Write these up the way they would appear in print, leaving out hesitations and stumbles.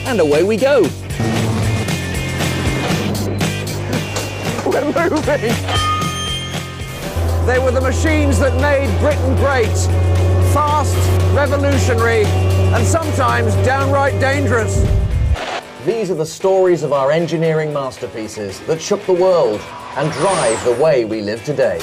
And away we go. We're moving. They were the machines that made Britain great. Fast, revolutionary, and sometimes downright dangerous. These are the stories of our engineering masterpieces that shook the world and drive the way we live today.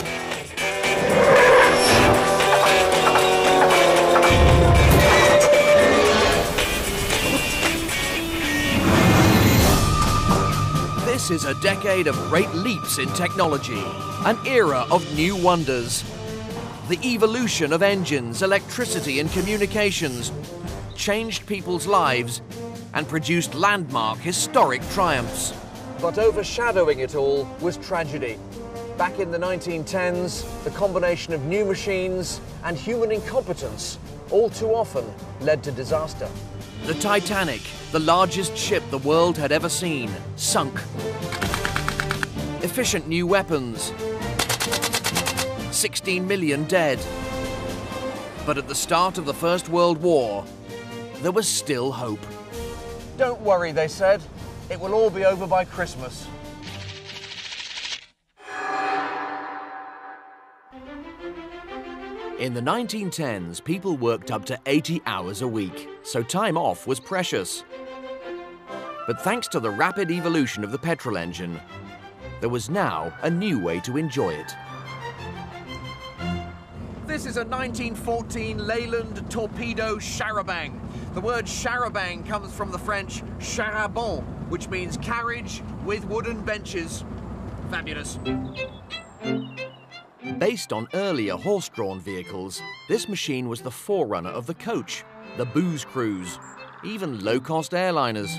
This is a decade of great leaps in technology, an era of new wonders. The evolution of engines, electricity and communications changed people's lives and produced landmark historic triumphs. But overshadowing it all was tragedy. Back in the 1910s, the combination of new machines and human incompetence all too often led to disaster. The Titanic, the largest ship the world had ever seen, sunk. Efficient new weapons. 16 million dead. But at the start of the First World War, there was still hope. Don't worry, they said. It will all be over by Christmas. In the 1910s, people worked up to 80 hours a week, so time off was precious. But thanks to the rapid evolution of the petrol engine, there was now a new way to enjoy it. This is a 1914 Leyland torpedo char-a-banc. The word char-a-banc comes from the French char-à-banc, which means carriage with wooden benches. Fabulous. Based on earlier horse-drawn vehicles, this machine was the forerunner of the coach, the booze cruise, even low-cost airliners.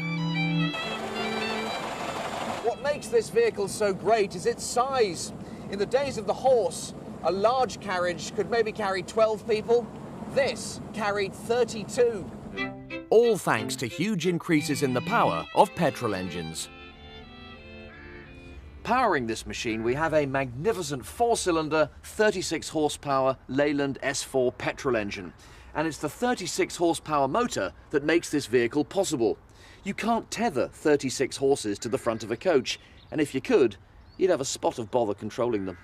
What makes this vehicle so great is its size. In the days of the horse, a large carriage could maybe carry 12 people. This carried 32. All thanks to huge increases in the power of petrol engines. Powering this machine, we have a magnificent 4-cylinder, 36 horsepower Leyland S4 petrol engine. And it's the 36 horsepower motor that makes this vehicle possible. You can't tether 36 horses to the front of a coach, and if you could, you'd have a spot of bother controlling them.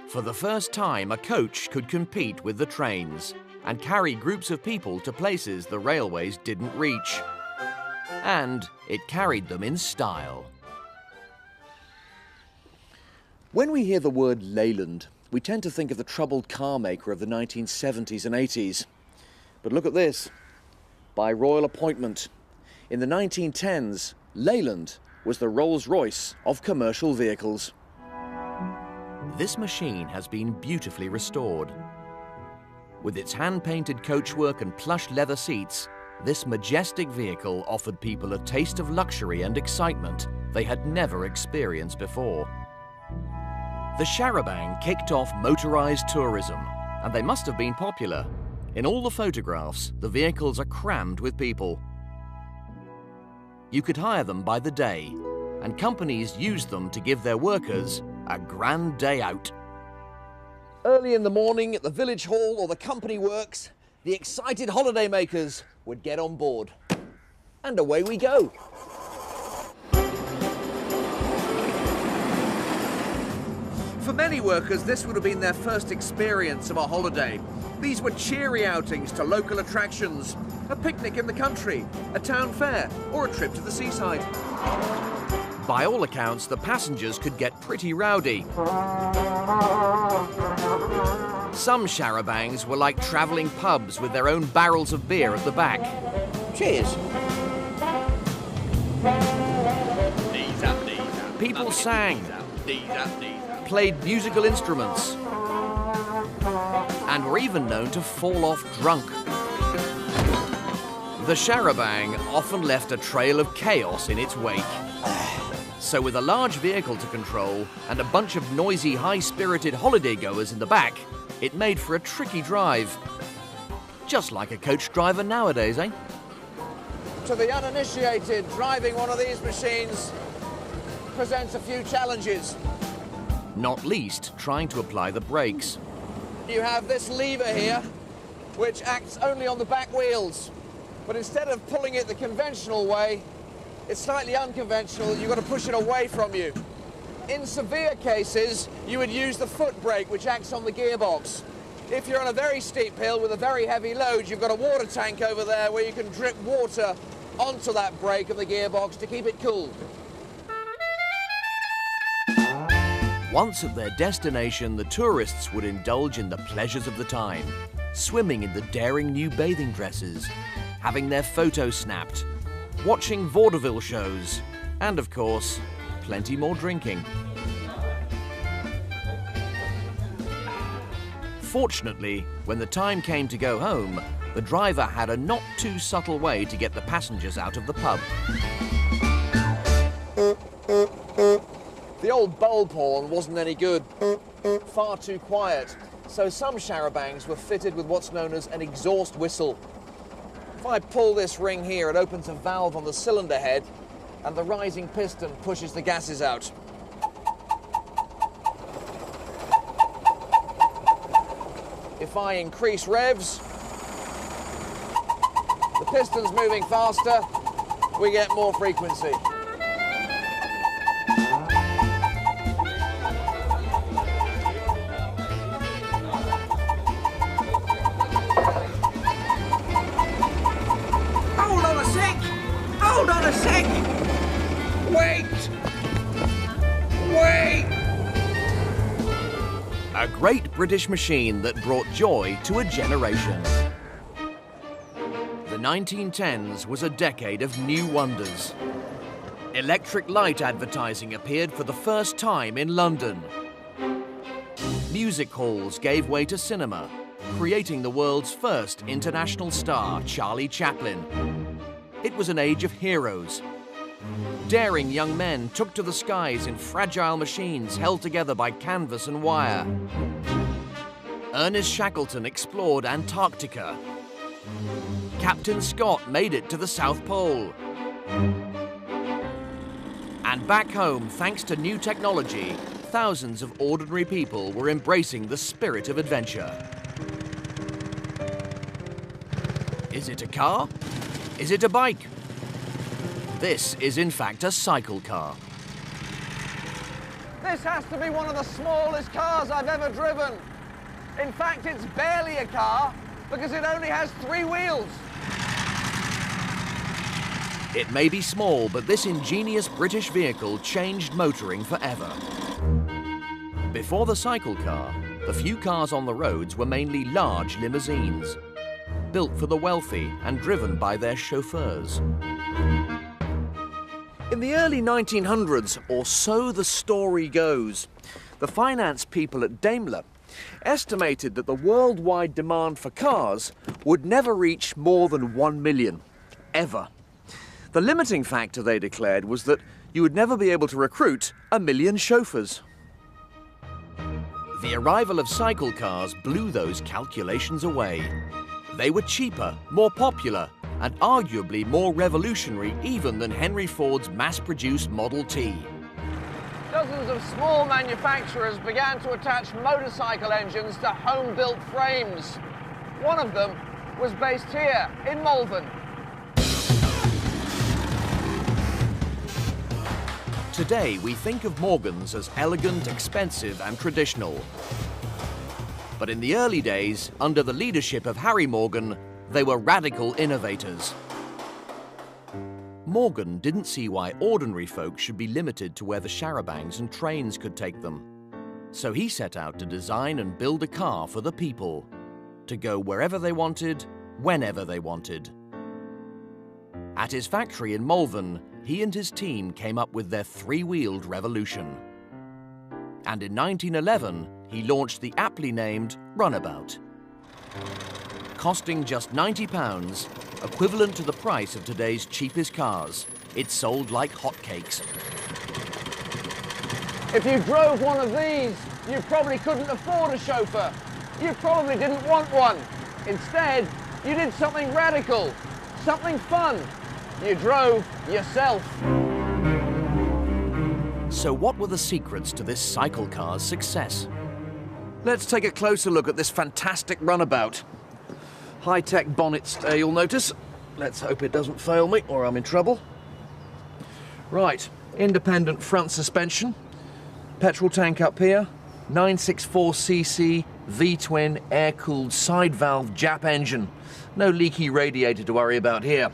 For the first time, a coach could compete with the trains and carry groups of people to places the railways didn't reach. And it carried them in style. When we hear the word Leyland, we tend to think of the troubled car maker of the 1970s and 80s. But look at this. By royal appointment. In the 1910s, Leyland was the Rolls-Royce of commercial vehicles. This machine has been beautifully restored. With its hand-painted coachwork and plush leather seats, this majestic vehicle offered people a taste of luxury and excitement they had never experienced before. The char-a-banc kicked off motorized tourism, and they must have been popular. In all the photographs, the vehicles are crammed with people. You could hire them by the day, and companies used them to give their workers a grand day out. Early in the morning at the village hall or the company works, the excited holidaymakers would get on board. And away we go. For many workers, this would have been their first experience of a holiday. These were cheery outings to local attractions, a picnic in the country, a town fair, or a trip to the seaside. By all accounts, the passengers could get pretty rowdy. Some char-a-bancs were like travelling pubs with their own barrels of beer at the back. Cheers. People sang, played musical instruments, and were even known to fall off drunk. The char-a-banc often left a trail of chaos in its wake. So with a large vehicle to control and a bunch of noisy, high-spirited holidaygoers in the back, it made for a tricky drive. Just like a coach driver nowadays, eh? To the uninitiated, driving one of these machines presents a few challenges. Not least, trying to apply the brakes. You have this lever here, which acts only on the back wheels. But instead of pulling it the conventional way, it's slightly unconventional. You've got to push it away from you. In severe cases, you would use the foot brake, which acts on the gearbox. If you're on a very steep hill with a very heavy load, you've got a water tank over there where you can drip water onto that brake of the gearbox to keep it cool. Once at their destination, the tourists would indulge in the pleasures of the time, swimming in the daring new bathing dresses, having their photos snapped, watching vaudeville shows, and of course, plenty more drinking. Fortunately, when the time came to go home, the driver had a not too subtle way to get the passengers out of the pub. The old bulb horn wasn't any good, far too quiet, so some charabancs were fitted with what's known as an exhaust whistle. If I pull this ring here, it opens a valve on the cylinder head and the rising piston pushes the gases out. If I increase revs, the piston's moving faster, we get more frequency. Hold on a sec! Wait! Wait! A great British machine that brought joy to a generation. The 1910s was a decade of new wonders. Electric light advertising appeared for the first time in London. Music halls gave way to cinema, creating the world's first international star, Charlie Chaplin. It was an age of heroes. Daring young men took to the skies in fragile machines held together by canvas and wire. Ernest Shackleton explored Antarctica. Captain Scott made it to the South Pole. And back home, thanks to new technology, thousands of ordinary people were embracing the spirit of adventure. Is it a car? Is it a bike? This is in fact a cycle car. This has to be one of the smallest cars I've ever driven. In fact, it's barely a car because it only has 3 wheels. It may be small, but this ingenious British vehicle changed motoring forever. Before the cycle car, the few cars on the roads were mainly large limousines, built for the wealthy and driven by their chauffeurs. In the early 1900s, or so the story goes, the finance people at Daimler estimated that the worldwide demand for cars would never reach more than 1 million, ever. The limiting factor, they declared, was that you would never be able to recruit 1 million chauffeurs. The arrival of cycle cars blew those calculations away. They were cheaper, more popular, and arguably more revolutionary even than Henry Ford's mass-produced Model T. Dozens of small manufacturers began to attach motorcycle engines to home-built frames. One of them was based here, in Malvern. Today, we think of Morgans as elegant, expensive, and traditional. But in the early days, under the leadership of Harry Morgan, they were radical innovators. Morgan didn't see why ordinary folk should be limited to where the charabancs and trains could take them. So he set out to design and build a car for the people, to go wherever they wanted, whenever they wanted. At his factory in Malvern, he and his team came up with their 3-wheeled revolution. And in 1911, he launched the aptly named Runabout. Costing just £90, equivalent to the price of today's cheapest cars, it sold like hotcakes. If you drove one of these, you probably couldn't afford a chauffeur. You probably didn't want one. Instead, you did something radical, something fun. You drove yourself. So what were the secrets to this cycle car's success? Let's take a closer look at this fantastic runabout. High-tech bonnets there, you'll notice. Let's hope it doesn't fail me or I'm in trouble. Right, independent front suspension, petrol tank up here, 964cc V-twin air-cooled side valve Jap engine. No leaky radiator to worry about here.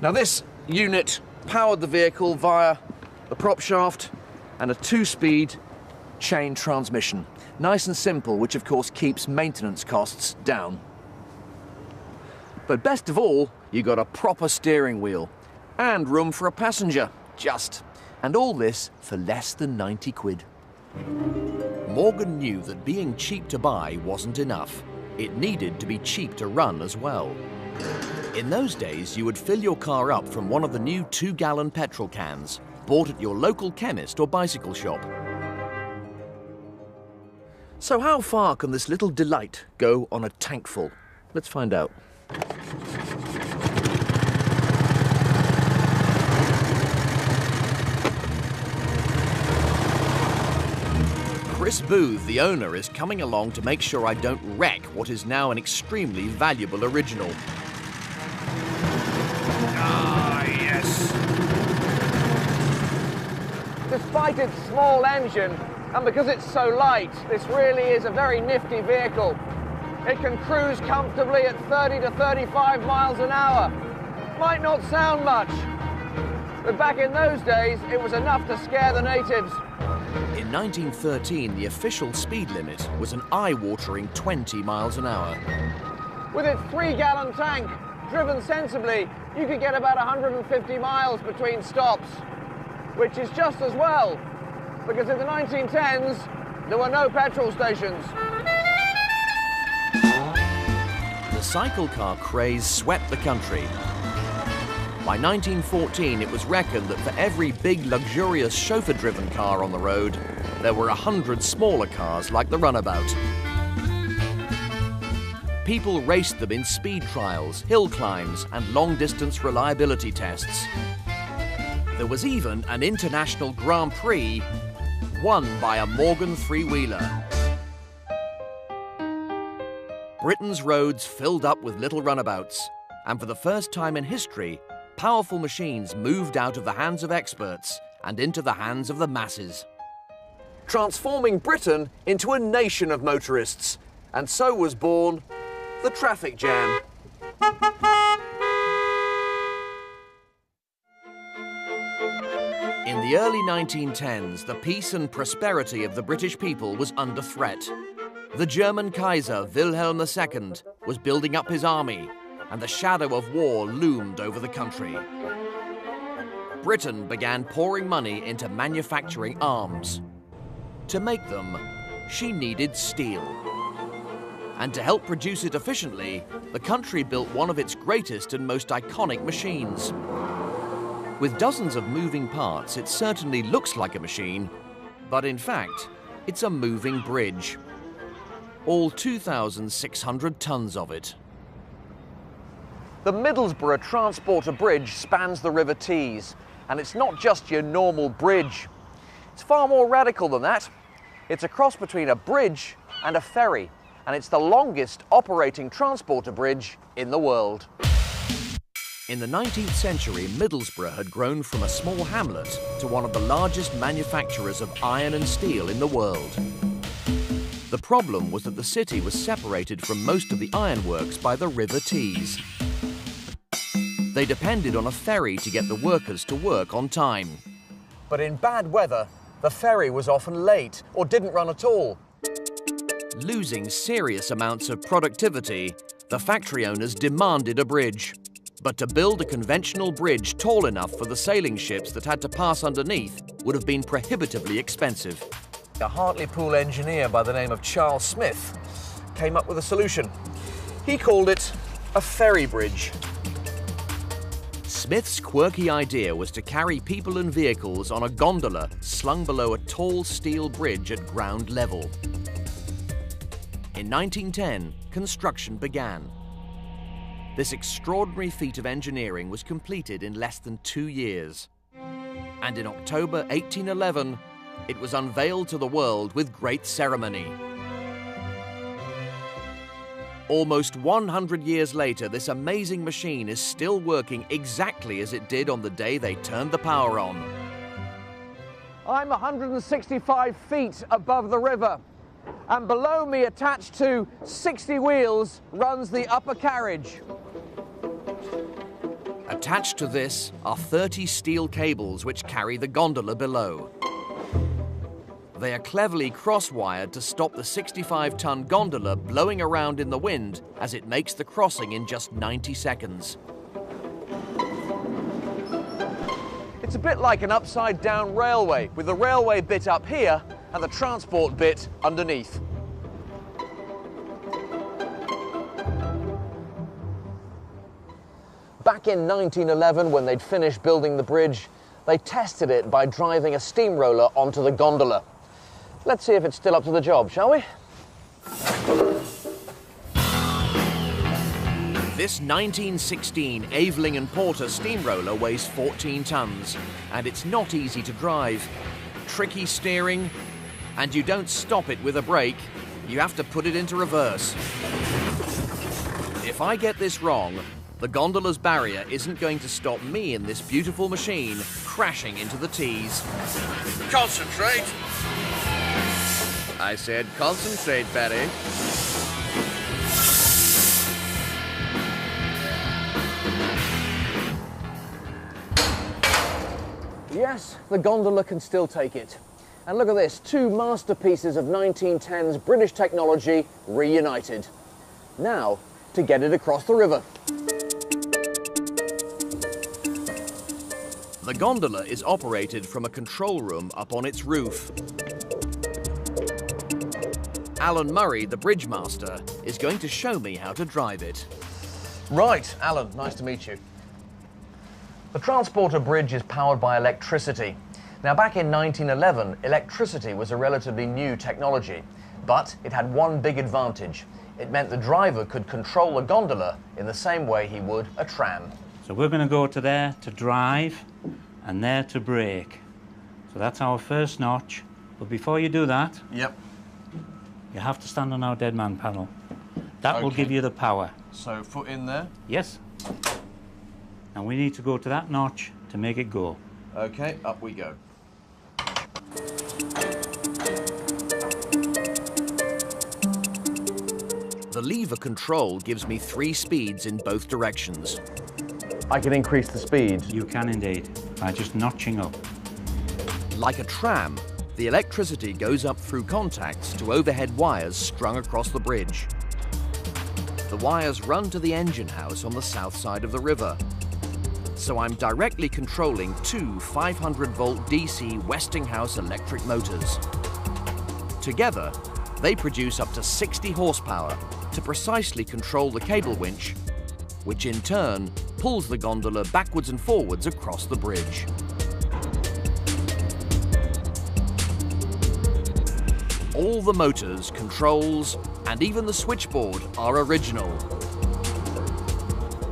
Now this unit powered the vehicle via the prop shaft and a 2-speed chain transmission. Nice and simple, which of course keeps maintenance costs down. But best of all, you got a proper steering wheel and room for a passenger, just. And all this for less than 90 quid. Morgan knew that being cheap to buy wasn't enough. It needed to be cheap to run as well. In those days, you would fill your car up from one of the new 2-gallon petrol cans, bought at your local chemist or bicycle shop. So how far can this little delight go on a tankful? Let's find out. Chris Booth, the owner, is coming along to make sure I don't wreck what is now an extremely valuable original. Ah, yes! Despite its small engine, and because it's so light, this really is a very nifty vehicle. It can cruise comfortably at 30 to 35 miles an hour. Might not sound much, but back in those days, it was enough to scare the natives. In 1913, the official speed limit was an eye-watering 20 miles an hour. With its 3-gallon tank, driven sensibly, you could get about 150 miles between stops, which is just as well, because in the 1910s, there were no petrol stations. The cycle car craze swept the country. By 1914, it was reckoned that for every big, luxurious, chauffeur-driven car on the road, there were 100 smaller cars like the runabout. People raced them in speed trials, hill climbs, and long-distance reliability tests. There was even an international Grand Prix won by a Morgan three-wheeler. Britain's roads filled up with little runabouts, and for the first time in history, powerful machines moved out of the hands of experts and into the hands of the masses. Transforming Britain into a nation of motorists, and so was born the traffic jam. In the early 1910s, the peace and prosperity of the British people was under threat. The German Kaiser, Wilhelm II, was building up his army, and the shadow of war loomed over the country. Britain began pouring money into manufacturing arms. To make them, she needed steel. And to help produce it efficiently, the country built one of its greatest and most iconic machines. With dozens of moving parts, it certainly looks like a machine, but in fact, it's a moving bridge. All 2,600 tons of it. The Middlesbrough Transporter Bridge spans the River Tees, and it's not just your normal bridge. It's far more radical than that. It's a cross between a bridge and a ferry, and it's the longest operating transporter bridge in the world. In the 19th century, Middlesbrough had grown from a small hamlet to one of the largest manufacturers of iron and steel in the world. The problem was that the city was separated from most of the ironworks by the River Tees. They depended on a ferry to get the workers to work on time. But in bad weather, the ferry was often late or didn't run at all. Losing serious amounts of productivity, the factory owners demanded a bridge. But to build a conventional bridge tall enough for the sailing ships that had to pass underneath would have been prohibitively expensive. A Hartlepool engineer by the name of Charles Smith came up with a solution. He called it a ferry bridge. Smith's quirky idea was to carry people and vehicles on a gondola slung below a tall steel bridge at ground level. In 1910, construction began. This extraordinary feat of engineering was completed in less than 2 years. And in October 1811, it was unveiled to the world with great ceremony. Almost 100 years later, this amazing machine is still working exactly as it did on the day they turned the power on. I'm 165 feet above the river, and below me, attached to 60 wheels, runs the upper carriage. Attached to this are 30 steel cables which carry the gondola below. They are cleverly cross-wired to stop the 65-ton gondola blowing around in the wind as it makes the crossing in just 90 seconds. It's a bit like an upside-down railway, with the railway bit up here and the transport bit underneath. Back in 1911, when they'd finished building the bridge, they tested it by driving a steamroller onto the gondola. Let's see if it's still up to the job, shall we? This 1916 Aveling & Porter steamroller weighs 14 tons, and it's not easy to drive. Tricky steering, and you don't stop it with a brake, you have to put it into reverse. If I get this wrong, the gondola's barrier isn't going to stop me in this beautiful machine crashing into the T's. Concentrate! I said concentrate, Barry. Yes, the gondola can still take it. And look at this, two masterpieces of 1910's British technology reunited. Now, to get it across the river. The gondola is operated from a control room up on its roof. Alan Murray, the bridge master, is going to show me how to drive it. Right, Alan, nice to meet you. The transporter bridge is powered by electricity. Now, back in 1911, electricity was a relatively new technology, but it had one big advantage. It meant the driver could control a gondola in the same way he would a tram. So we're going to go to there to drive and there to brake. So that's our first notch. But before you do that, Yep. you have to stand on our dead man panel. That will Okay. give you the power. So, foot in there. Yes. And we need to go to that notch to make it go. Okay, up we go. The lever control gives me 3 speeds in both directions. I can increase the speed. You can indeed, by just notching up. Like a tram, the electricity goes up through contacts to overhead wires strung across the bridge. The wires run to the engine house on the south side of the river. So I'm directly controlling 2 500-volt DC Westinghouse electric motors. Together, they produce up to 60 horsepower to precisely control the cable winch, which in turn pulls the gondola backwards and forwards across the bridge. All the motors, controls, and even the switchboard are original.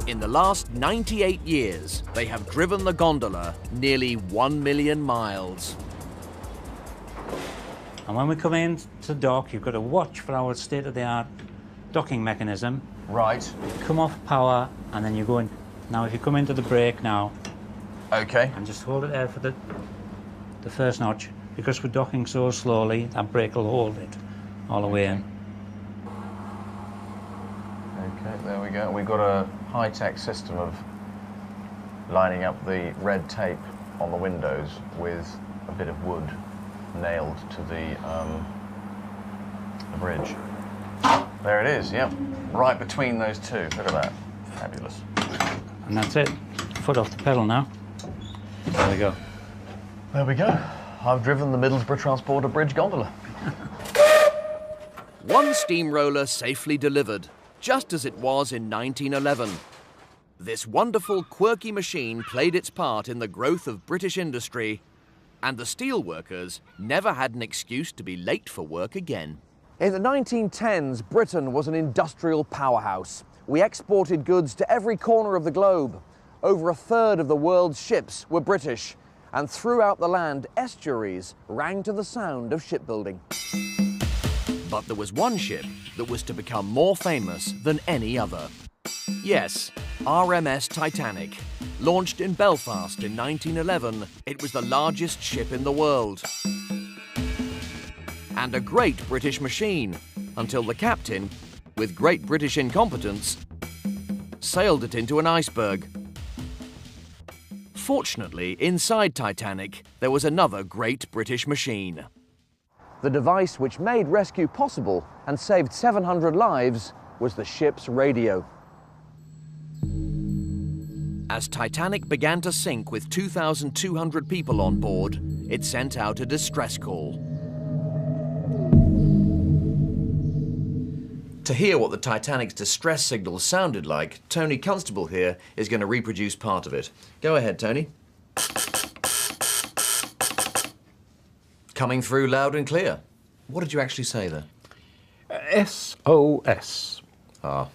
In the last 98 years, they have driven the gondola nearly 1 million miles. And when we come in to dock, you've got to watch for our state-of-the-art docking mechanism. Right. Come off power, and then you go in. Now, if you come into the brake now, Okay. and just hold it there for the first notch, because we're docking so slowly, that brake will hold it all the way in. Okay, there we go. We've got a high-tech system of lining up the red tape on the windows with a bit of wood nailed to the bridge. There it is, yep. Right between those two. Look at that. Fabulous. And that's it. Foot off the pedal now. There we go. There we go. I've driven the Middlesbrough Transporter Bridge gondola. One steamroller safely delivered, just as it was in 1911. This wonderful, quirky machine played its part in the growth of British industry, and the steelworkers never had an excuse to be late for work again. In the 1910s, Britain was an industrial powerhouse. We exported goods to every corner of the globe. Over a third of the world's ships were British, and throughout the land, estuaries rang to the sound of shipbuilding. But there was one ship that was to become more famous than any other. Yes, RMS Titanic. Launched in Belfast in 1911, it was the largest ship in the world. And a great British machine, until the captain, with great British incompetence, sailed it into an iceberg. Fortunately, inside Titanic, there was another great British machine. The device which made rescue possible and saved 700 lives was the ship's radio. As Titanic began to sink with 2,200 people on board, it sent out a distress call. To hear what the Titanic's distress signal sounded like, Tony Constable here is going to reproduce part of it. Go ahead, Tony. Coming through loud and clear. What did you actually say there? SOS. Ah,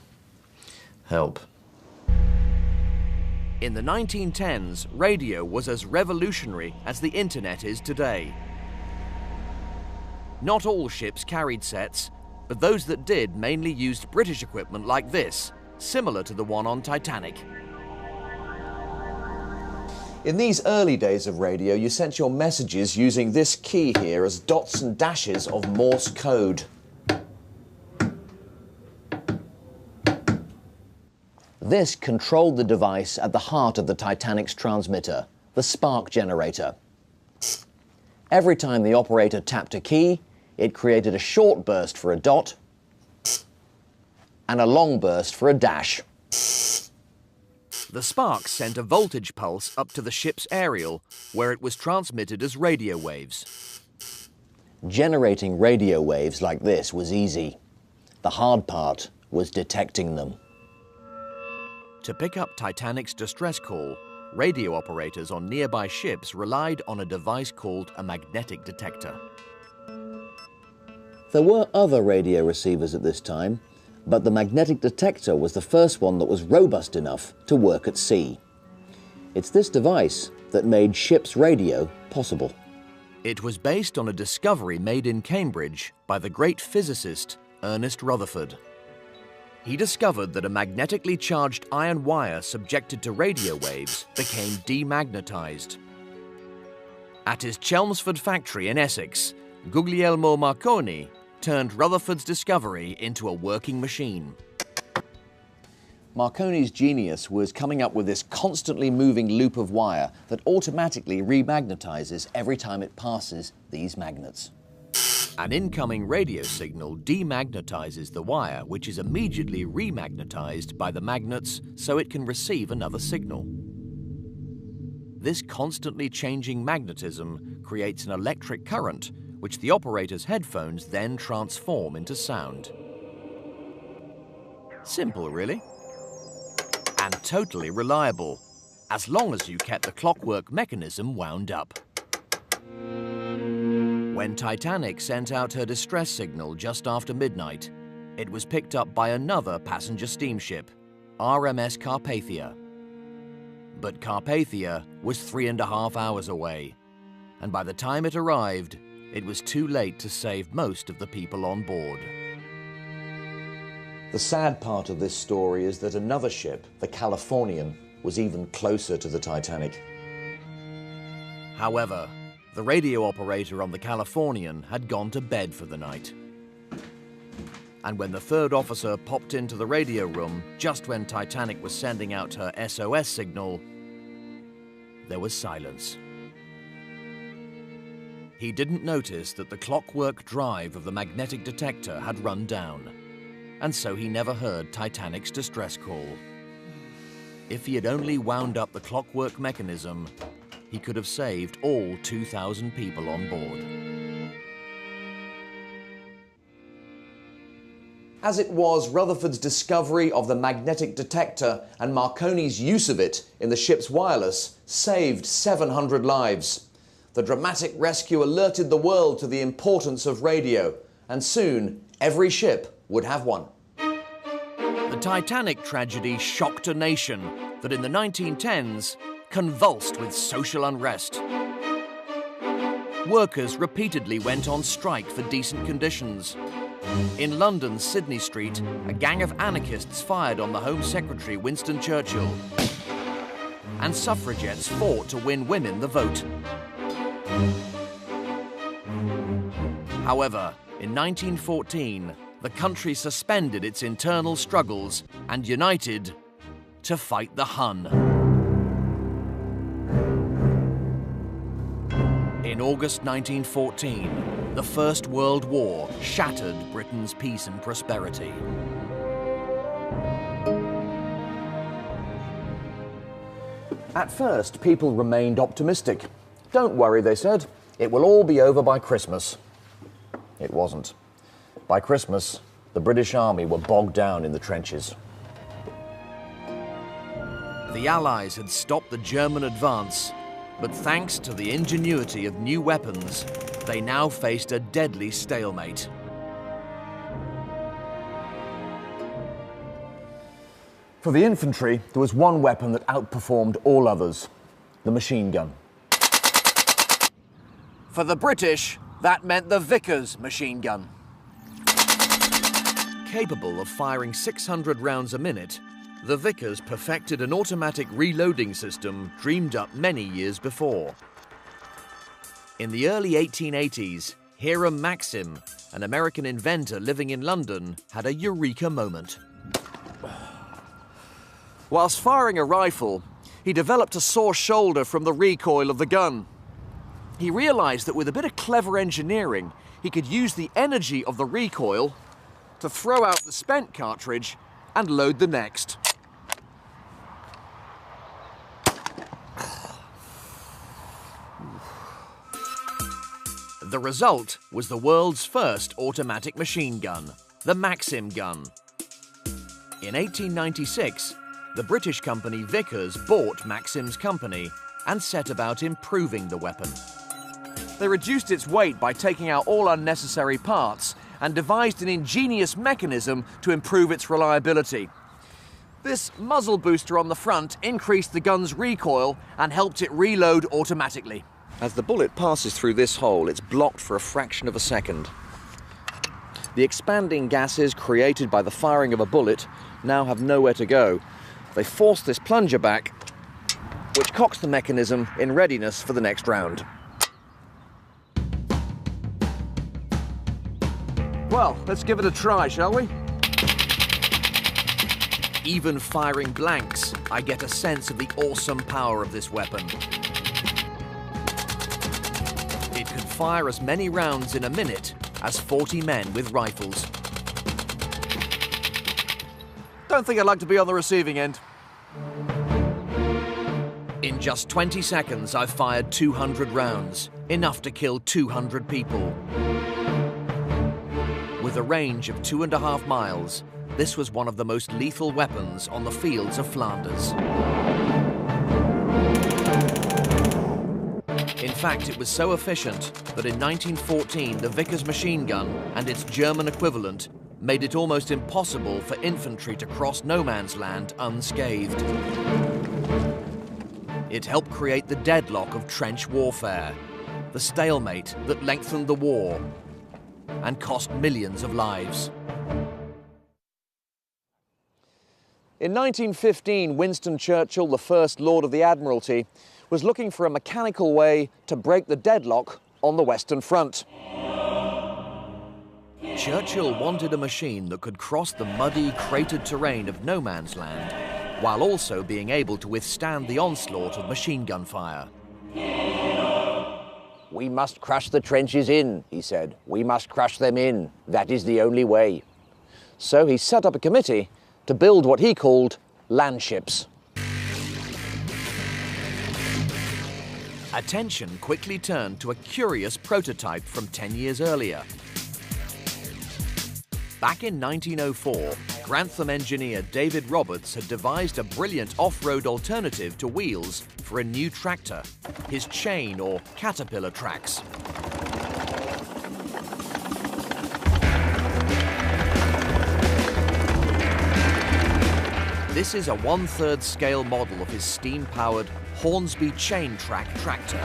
help. In the 1910s, radio was as revolutionary as the internet is today. Not all ships carried sets, but those that did mainly used British equipment like this, similar to the one on Titanic. In these early days of radio, you sent your messages using this key here as dots and dashes of Morse code. This controlled the device at the heart of the Titanic's transmitter, the spark generator. Every time the operator tapped a key, it created a short burst for a dot and a long burst for a dash. The spark sent a voltage pulse up to the ship's aerial, where it was transmitted as radio waves. Generating radio waves like this was easy. The hard part was detecting them. To pick up Titanic's distress call, radio operators on nearby ships relied on a device called a magnetic detector. There were other radio receivers at this time, but the magnetic detector was the first one that was robust enough to work at sea. It's this device that made ship's radio possible. It was based on a discovery made in Cambridge by the great physicist Ernest Rutherford. He discovered that a magnetically charged iron wire subjected to radio waves became demagnetized. At his Chelmsford factory in Essex, Guglielmo Marconi turned Rutherford's discovery into a working machine. Marconi's genius was coming up with this constantly moving loop of wire that automatically remagnetizes every time it passes these magnets. An incoming radio signal demagnetizes the wire, which is immediately remagnetized by the magnets so it can receive another signal. This constantly changing magnetism creates an electric current, which the operator's headphones then transform into sound. Simple, really. And totally reliable, as long as you kept the clockwork mechanism wound up. When Titanic sent out her distress signal just after midnight, it was picked up by another passenger steamship, RMS Carpathia. But Carpathia was 3.5 hours away, and by the time it arrived, it was too late to save most of the people on board. The sad part of this story is that another ship, the Californian, was even closer to the Titanic. However, the radio operator on the Californian had gone to bed for the night. And when the third officer popped into the radio room just when Titanic was sending out her SOS signal, there was silence. He didn't notice that the clockwork drive of the magnetic detector had run down, and so he never heard Titanic's distress call. If he had only wound up the clockwork mechanism, he could have saved all 2,000 people on board. As it was, Rutherford's discovery of the magnetic detector and Marconi's use of it in the ship's wireless saved 700 lives. The dramatic rescue alerted the world to the importance of radio, and soon every ship would have one. The Titanic tragedy shocked a nation that in the 1910s convulsed with social unrest. Workers repeatedly went on strike for decent conditions. In London's Sydney Street, a gang of anarchists fired on the Home Secretary Winston Churchill, and suffragettes fought to win women the vote. However, in 1914, the country suspended its internal struggles and united to fight the Hun. In August 1914, the First World War shattered Britain's peace and prosperity. At first, people remained optimistic. Don't worry, they said, it will all be over by Christmas. It wasn't. By Christmas, the British Army were bogged down in the trenches. The Allies had stopped the German advance, but thanks to the ingenuity of new weapons, they now faced a deadly stalemate. For the infantry, there was one weapon that outperformed all others, the machine gun. For the British, that meant the Vickers machine gun. Capable of firing 600 rounds a minute, the Vickers perfected an automatic reloading system dreamed up many years before. In the early 1880s, Hiram Maxim, an American inventor living in London, had a eureka moment. Whilst firing a rifle, he developed a sore shoulder from the recoil of the gun. He realized that with a bit of clever engineering, he could use the energy of the recoil to throw out the spent cartridge and load the next. The result was the world's first automatic machine gun, the Maxim gun. In 1896, the British company Vickers bought Maxim's company and set about improving the weapon. They reduced its weight by taking out all unnecessary parts and devised an ingenious mechanism to improve its reliability. This muzzle booster on the front increased the gun's recoil and helped it reload automatically. As the bullet passes through this hole, it's blocked for a fraction of a second. The expanding gases created by the firing of a bullet now have nowhere to go. They force this plunger back, which cocks the mechanism in readiness for the next round. Well, let's give it a try, shall we? Even firing blanks, I get a sense of the awesome power of this weapon. It could fire as many rounds in a minute as 40 men with rifles. Don't think I'd like to be on the receiving end. In just 20 seconds, I've fired 200 rounds, enough to kill 200 people. With a range of 2.5 miles, this was one of the most lethal weapons on the fields of Flanders. In fact, it was so efficient that in 1914, the Vickers machine gun and its German equivalent made it almost impossible for infantry to cross no man's land unscathed. It helped create the deadlock of trench warfare, the stalemate that lengthened the war and cost millions of lives. In 1915, Winston Churchill, the First Lord of the Admiralty, was looking for a mechanical way to break the deadlock on the Western Front. Churchill wanted a machine that could cross the muddy, cratered terrain of no man's land, while also being able to withstand the onslaught of machine gun fire. "We must crush the trenches in," he said. "We must crush them in. That is the only way." So he set up a committee to build what he called land ships. Attention quickly turned to a curious prototype from 10 years earlier. Back in 1904, Grantham engineer David Roberts had devised a brilliant off-road alternative to wheels for a new tractor, his chain or caterpillar tracks. This is a 1/3 scale model of his steam-powered Hornsby chain track tractor.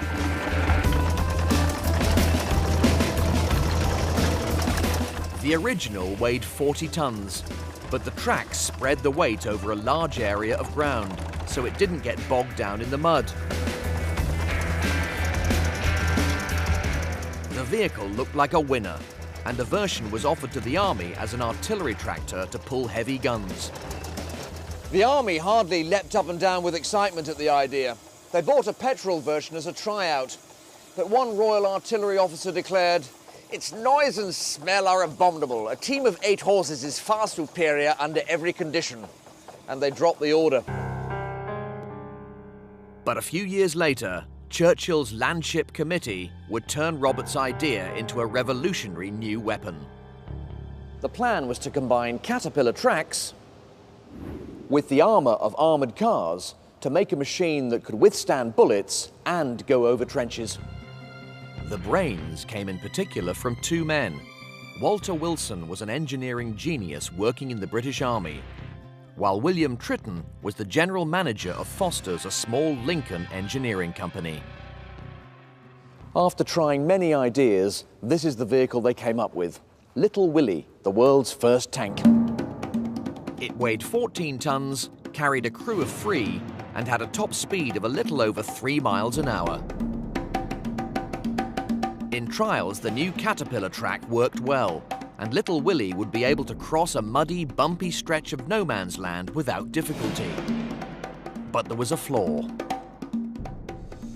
The original weighed 40 tons, but the tracks spread the weight over a large area of ground, so it didn't get bogged down in the mud. The vehicle looked like a winner, and a version was offered to the army as an artillery tractor to pull heavy guns. The army hardly leapt up and down with excitement at the idea. They bought a petrol version as a tryout, but one Royal Artillery officer declared, "Its noise and smell are abominable. A team of 8 horses is far superior under every condition." And they dropped the order. But a few years later, Churchill's Landship Committee would turn Roberts' idea into a revolutionary new weapon. The plan was to combine caterpillar tracks with the armour of armoured cars to make a machine that could withstand bullets and go over trenches. The brains came in particular from 2 men. Walter Wilson was an engineering genius working in the British Army, while William Tritton was the general manager of Foster's, a small Lincoln engineering company. After trying many ideas, this is the vehicle they came up with. Little Willie, the world's first tank. It weighed 14 tons, carried a crew of 3, and had a top speed of a little over 3 miles an hour. In trials, the new Caterpillar track worked well, and Little Willie would be able to cross a muddy, bumpy stretch of no man's land without difficulty. But there was a flaw.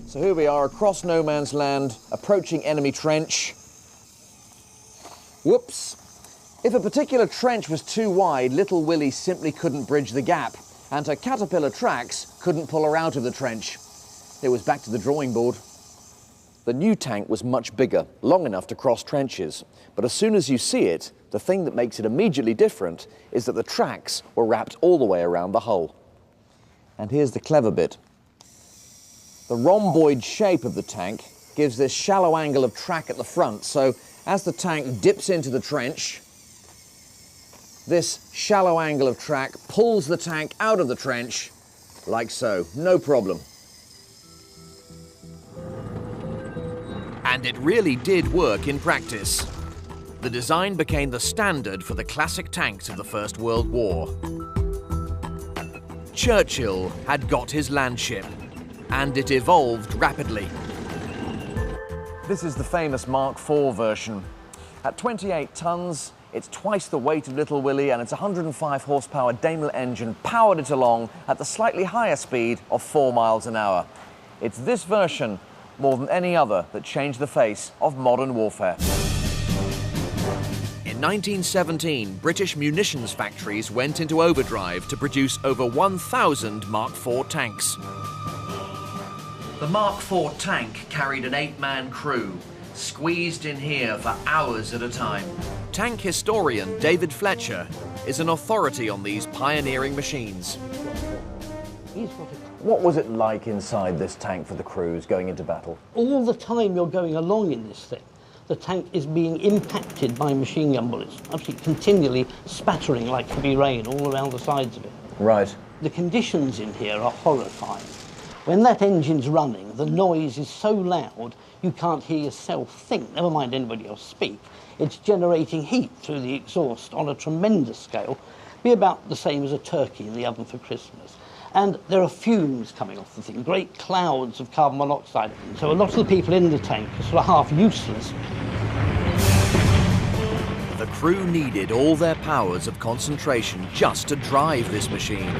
So here we are across no man's land, approaching enemy trench. Whoops. If a particular trench was too wide, Little Willie simply couldn't bridge the gap, and her Caterpillar tracks couldn't pull her out of the trench. It was back to the drawing board. The new tank was much bigger, long enough to cross trenches. But as soon as you see it, the thing that makes it immediately different is that the tracks were wrapped all the way around the hull. And here's the clever bit. The rhomboid shape of the tank gives this shallow angle of track at the front, so as the tank dips into the trench, this shallow angle of track pulls the tank out of the trench, like so, no problem. And it really did work in practice. The design became the standard for the classic tanks of the First World War. Churchill had got his landship, and it evolved rapidly. This is the famous Mark IV version. At 28 tons, it's twice the weight of Little Willie, and its 105 horsepower Daimler engine powered it along at the slightly higher speed of 4 miles an hour. It's this version, more than any other, that changed the face of modern warfare. In 1917, British munitions factories went into overdrive to produce over 1,000 Mark IV tanks. The Mark IV tank carried an 8-man crew, squeezed in here for hours at a time. Tank historian David Fletcher is an authority on these pioneering machines. What was it like inside this tank for the crews going into battle? All the time you're going along in this thing, the tank is being impacted by machine gun bullets, absolutely continually spattering like heavy rain all around the sides of it. Right. The conditions in here are horrifying. When that engine's running, the noise is so loud you can't hear yourself think, never mind anybody else speak. It's generating heat through the exhaust on a tremendous scale, be about the same as a turkey in the oven for Christmas. And there are fumes coming off the thing, great clouds of carbon monoxide. So a lot of the people in the tank are sort of half useless. The crew needed all their powers of concentration just to drive this machine.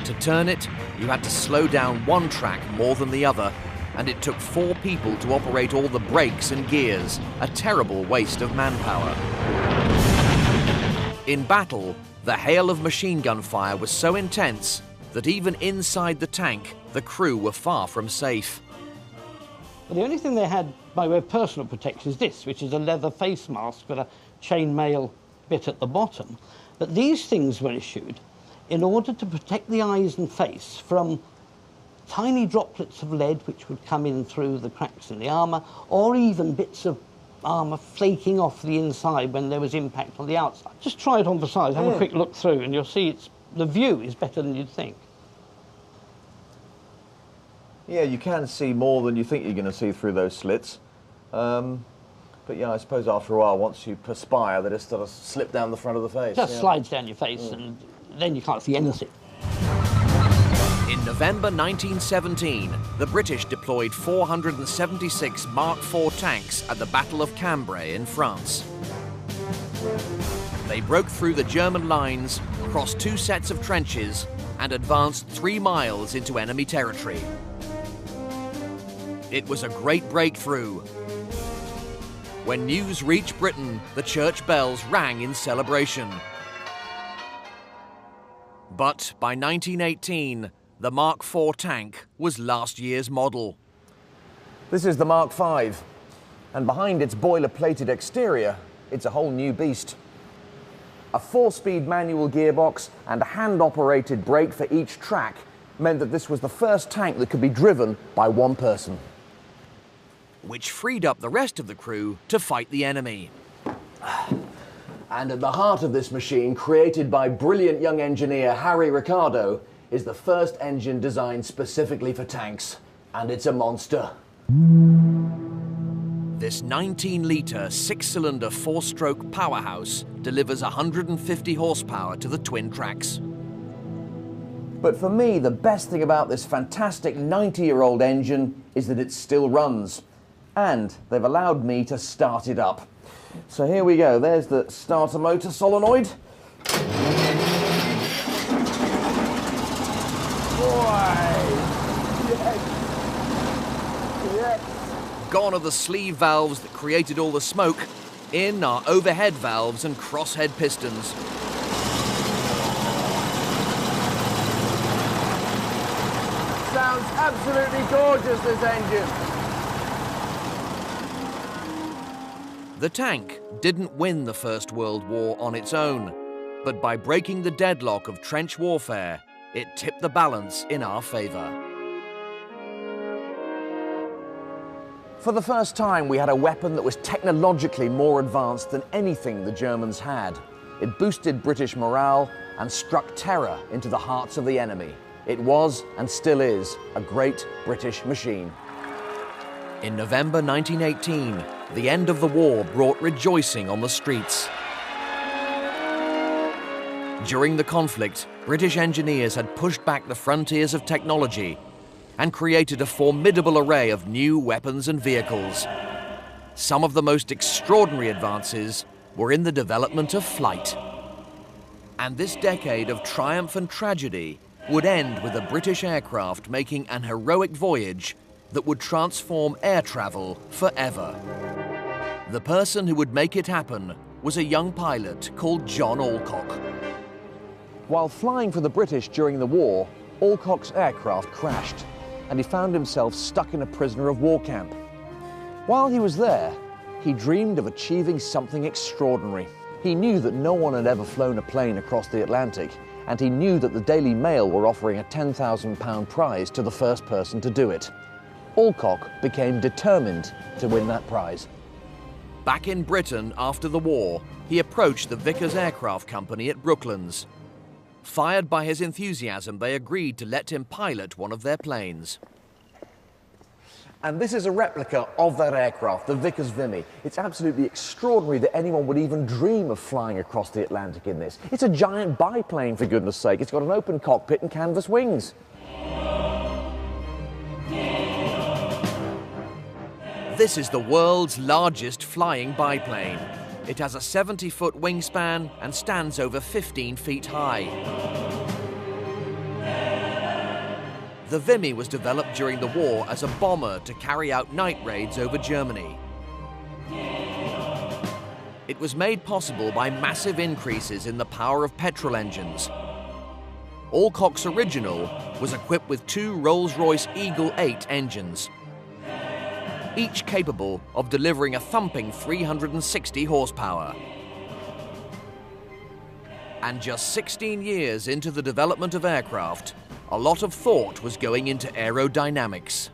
To turn it, you had to slow down one track more than the other, and it took 4 people to operate all the brakes and gears, a terrible waste of manpower. In battle, the hail of machine gun fire was so intense that even inside the tank, the crew were far from safe. But the only thing they had by way of personal protection is this, which is a leather face mask with a chainmail bit at the bottom. But these things were issued in order to protect the eyes and face from tiny droplets of lead which would come in through the cracks in the armour, or even bits of armour flaking off the inside when there was impact on the outside. Just try it on for size, have a quick look through, and you'll see the view is better than you'd think. Yeah, you can see more than you think you're going to see through those slits. But yeah, I suppose after a while, once you perspire, they just sort of slip down the front of the face. Just slides down your face, and then you can't see anything. In November 1917, the British deployed 476 Mark IV tanks at the Battle of Cambrai in France. They broke through the German lines, crossed 2 sets of trenches, and advanced 3 miles into enemy territory. It was a great breakthrough. When news reached Britain, the church bells rang in celebration. But by 1918, the Mark IV tank was last year's model. This is the Mark V, and behind its boiler-plated exterior, it's a whole new beast. A 4-speed manual gearbox and a hand-operated brake for each track meant that this was the first tank that could be driven by one person, which freed up the rest of the crew to fight the enemy. And at the heart of this machine, created by brilliant young engineer Harry Ricardo, is the first engine designed specifically for tanks, and it's a monster. This 19-litre, 6-cylinder, 4-stroke powerhouse delivers 150 horsepower to the twin tracks. But for me, the best thing about this fantastic 90-year-old engine is that it still runs. And they've allowed me to start it up. So here we go. There's the starter motor solenoid. Gone are the sleeve valves that created all the smoke. In are overhead valves and crosshead pistons. Sounds absolutely gorgeous, this engine. The tank didn't win the First World War on its own, but by breaking the deadlock of trench warfare, it tipped the balance in our favour. For the first time, we had a weapon that was technologically more advanced than anything the Germans had. It boosted British morale and struck terror into the hearts of the enemy. It was, and still is, a great British machine. In November 1918, the end of the war brought rejoicing on the streets. During the conflict, British engineers had pushed back the frontiers of technology and created a formidable array of new weapons and vehicles. Some of the most extraordinary advances were in the development of flight. And this decade of triumph and tragedy would end with a British aircraft making an heroic voyage that would transform air travel forever. The person who would make it happen was a young pilot called John Alcock. While flying for the British during the war, Alcock's aircraft crashed, and he found himself stuck in a prisoner of war camp. While he was there, he dreamed of achieving something extraordinary. He knew that no one had ever flown a plane across the Atlantic, and he knew that the Daily Mail were offering a £10,000 prize to the first person to do it. Alcock became determined to win that prize. Back in Britain after the war, he approached the Vickers Aircraft Company at Brooklands. Fired by his enthusiasm, they agreed to let him pilot one of their planes. And this is a replica of that aircraft, the Vickers Vimy. It's absolutely extraordinary that anyone would even dream of flying across the Atlantic in this. It's a giant biplane, for goodness sake. It's got an open cockpit and canvas wings. This is the world's largest flying biplane. It has a 70-foot wingspan and stands over 15 feet high. The Vimy was developed during the war as a bomber to carry out night raids over Germany. It was made possible by massive increases in the power of petrol engines. Alcock's original was equipped with 2 Rolls-Royce Eagle 8 engines, each capable of delivering a thumping 360 horsepower. And just 16 years into the development of aircraft, a lot of thought was going into aerodynamics.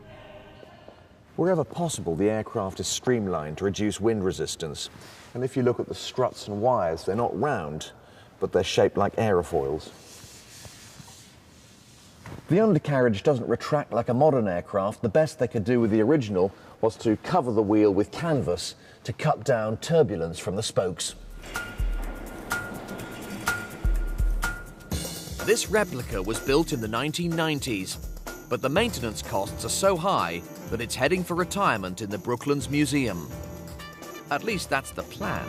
Wherever possible, the aircraft is streamlined to reduce wind resistance. And if you look at the struts and wires, they're not round, but they're shaped like aerofoils. The undercarriage doesn't retract like a modern aircraft. The best they could do with the original was to cover the wheel with canvas to cut down turbulence from the spokes. This replica was built in the 1990s, but the maintenance costs are so high that it's heading for retirement in the Brooklands Museum. At least that's the plan.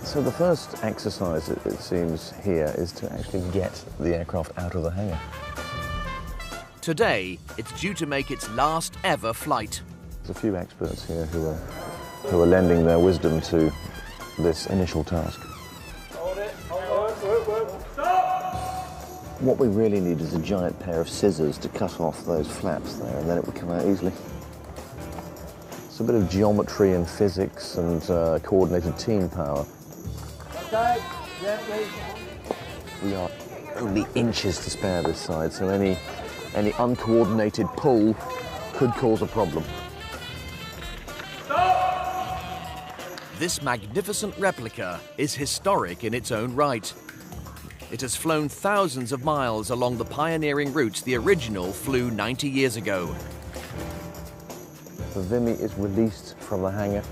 So the first exercise, it seems, here is to actually get the aircraft out of the hangar. Today, it's due to make its last ever flight. There's a few experts here who are lending their wisdom to this initial task. What we really need is a giant pair of scissors to cut off those flaps there, and then it would come out easily. It's a bit of geometry and physics and coordinated team power. Okay, gently. We are only inches to spare this side, so any uncoordinated pull could cause a problem. This magnificent replica is historic in its own right. It has flown thousands of miles along the pioneering routes the original flew 90 years ago. The Vimy is released from the hangar.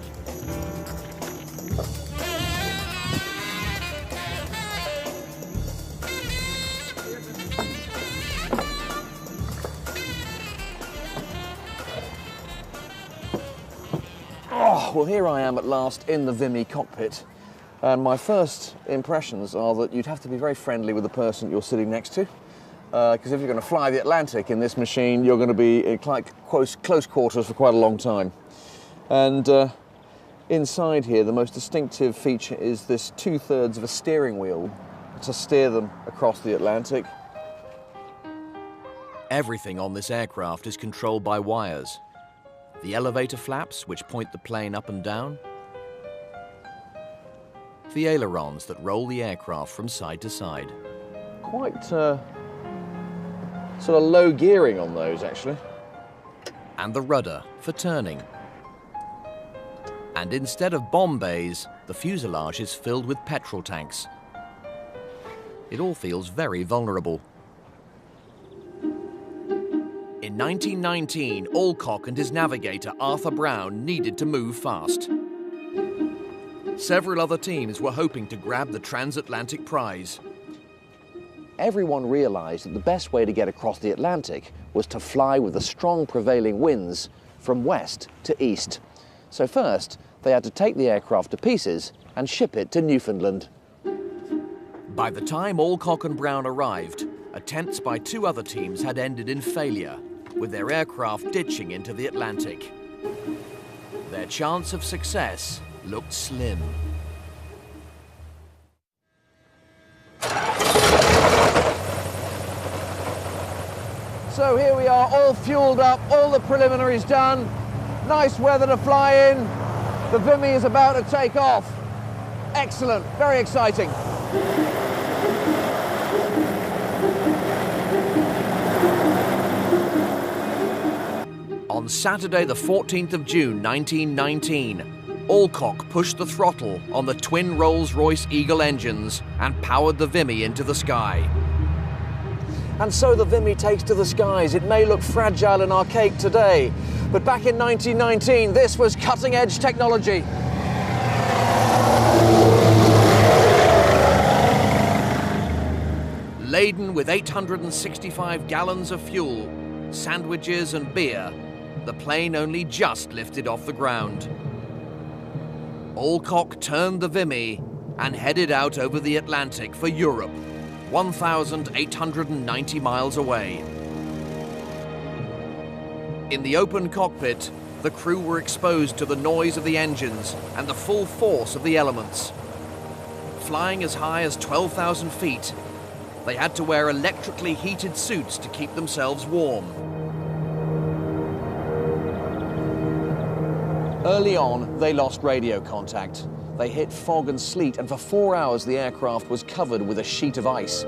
Oh, well, here I am at last in the Vimy cockpit. And my first impressions are that you'd have to be very friendly with the person you're sitting next to. Because if you're going to fly the Atlantic in this machine, you're going to be in close quarters for quite a long time. And inside here, the most distinctive feature is this 2/3 of a steering wheel to steer them across the Atlantic. Everything on this aircraft is controlled by wires. The elevator flaps, which point the plane up and down. The ailerons that roll the aircraft from side to side. Quite sort of low gearing on those, actually. And the rudder for turning. And instead of bomb bays, the fuselage is filled with petrol tanks. It all feels very vulnerable. In 1919, Alcock and his navigator, Arthur Brown, needed to move fast. Several other teams were hoping to grab the transatlantic prize. Everyone realized that the best way to get across the Atlantic was to fly with the strong prevailing winds from west to east. So first, they had to take the aircraft to pieces and ship it to Newfoundland. By the time Alcock and Brown arrived, attempts by two other teams had ended in failure, with their aircraft ditching into the Atlantic. Their chance of success looked slim. So here we are, all fueled up, all the preliminaries done. Nice weather to fly in. The Vimy is about to take off. Excellent, very exciting. On Saturday, the 14th of June, 1919, Alcock pushed the throttle on the twin Rolls-Royce Eagle engines and powered the Vimy into the sky. And so the Vimy takes to the skies. It may look fragile and archaic today, but back in 1919, this was cutting-edge technology. Laden with 865 gallons of fuel, sandwiches and beer, the plane only just lifted off the ground. Alcock turned the Vimy and headed out over the Atlantic for Europe, 1,890 miles away. In the open cockpit, the crew were exposed to the noise of the engines and the full force of the elements. Flying as high as 12,000 feet, they had to wear electrically heated suits to keep themselves warm. Early on, they lost radio contact. They hit fog and sleet, and for 4 hours the aircraft was covered with a sheet of ice.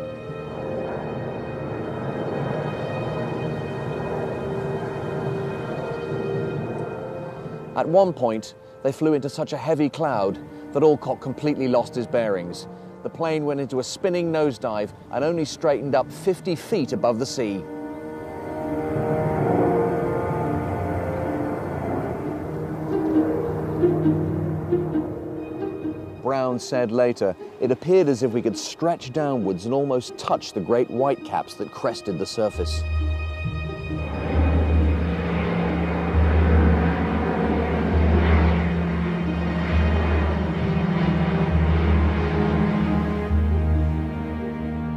At one point, they flew into such a heavy cloud that Alcock completely lost his bearings. The plane went into a spinning nosedive and only straightened up 50 feet above the sea. Brown said later, it appeared as if we could stretch downwards and almost touch the great whitecaps that crested the surface.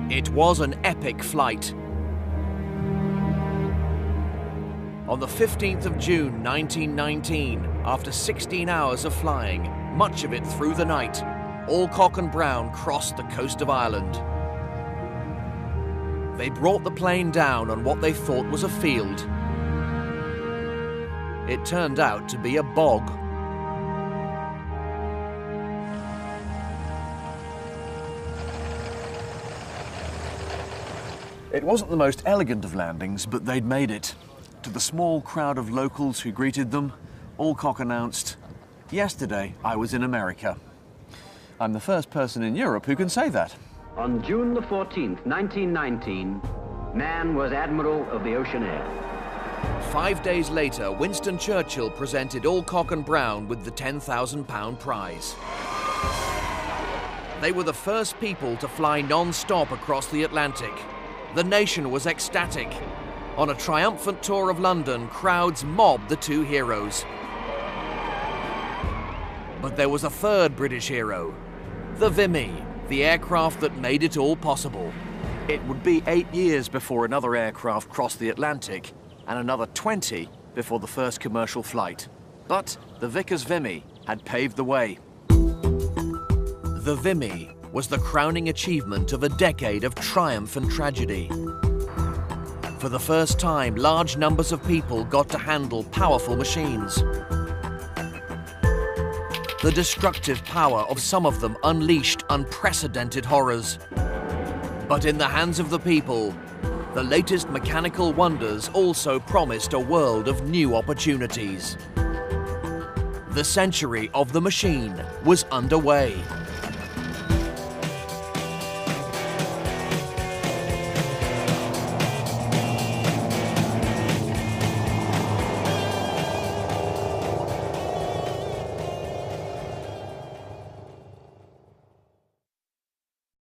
It was an epic flight. On the 15th of June 1919, after 16 hours of flying, much of it through the night, Alcock and Brown crossed the coast of Ireland. They brought the plane down on what they thought was a field. It turned out to be a bog. It wasn't the most elegant of landings, but they'd made it. To the small crowd of locals who greeted them, Alcock announced, "Yesterday I was in America." I'm the first person in Europe who can say that. On June the 14th, 1919, man was Admiral of the Ocean Air. 5 days later, Winston Churchill presented Alcock and Brown with the £10,000 prize. They were the first people to fly non-stop across the Atlantic. The nation was ecstatic. On a triumphant tour of London, crowds mobbed the two heroes. But there was a third British hero, the Vimy, the aircraft that made it all possible. It would be 8 years before another aircraft crossed the Atlantic, and another 20 before the first commercial flight. But the Vickers Vimy had paved the way. The Vimy was the crowning achievement of a decade of triumph and tragedy. For the first time, large numbers of people got to handle powerful machines. The destructive power of some of them unleashed unprecedented horrors. But in the hands of the people, the latest mechanical wonders also promised a world of new opportunities. The century of the machine was underway.